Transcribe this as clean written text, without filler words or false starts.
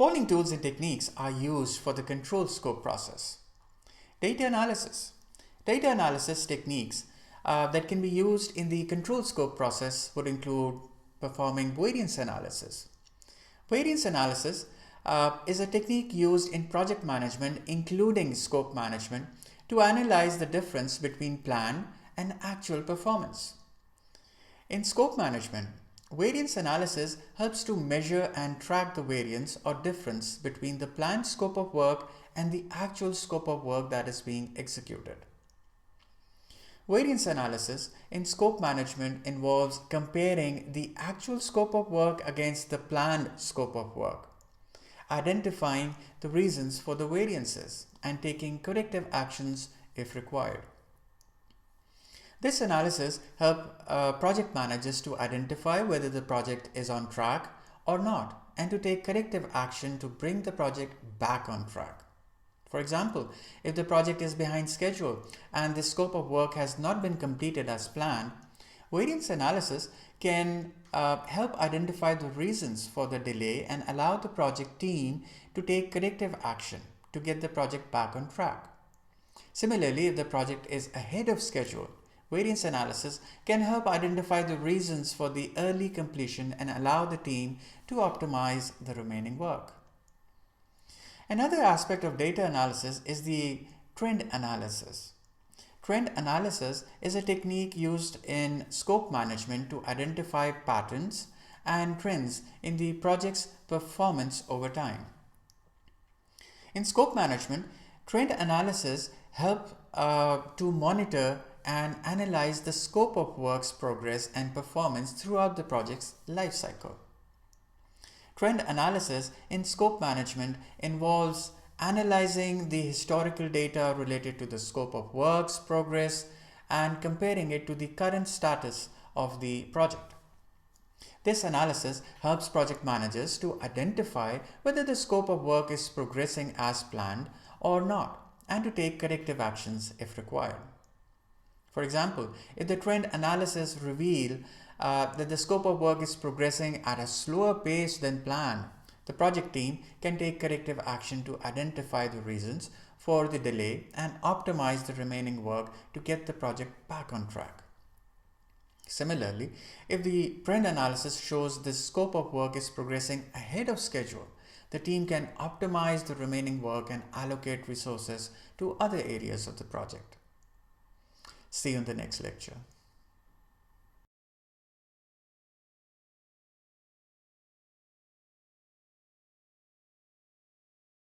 Following tools and techniques are used for the control scope process. Data analysis. Data analysis techniques that can be used in the control scope process would include performing variance analysis. Variance analysis is a technique used in project management, including scope management, to analyze the difference between plan and actual performance. In scope management, variance analysis helps to measure and track the variance or difference between the planned scope of work and the actual scope of work that is being executed. Variance analysis in scope management involves comparing the actual scope of work against the planned scope of work, identifying the reasons for the variances, and taking corrective actions if required. This analysis helps project managers to identify whether the project is on track or not, and to take corrective action to bring the project back on track. For example, if the project is behind schedule and the scope of work has not been completed as planned, variance analysis can help identify the reasons for the delay and allow the project team to take corrective action to get the project back on track. Similarly, if the project is ahead of schedule, variance analysis can help identify the reasons for the early completion and allow the team to optimize the remaining work. Another aspect of data analysis is the trend analysis. Trend analysis is a technique used in scope management to identify patterns and trends in the project's performance over time. In scope management, trend analysis help to monitor and analyze the scope of work's progress and performance throughout the project's life cycle. Trend analysis in scope management involves analyzing the historical data related to the scope of work's progress and comparing it to the current status of the project. This analysis helps project managers to identify whether the scope of work is progressing as planned or not, and to take corrective actions if required. For example, if the trend analysis reveals that the scope of work is progressing at a slower pace than planned, the project team can take corrective action to identify the reasons for the delay and optimize the remaining work to get the project back on track. Similarly, if the trend analysis shows the scope of work is progressing ahead of schedule, the team can optimize the remaining work and allocate resources to other areas of the project. See you in the next lecture.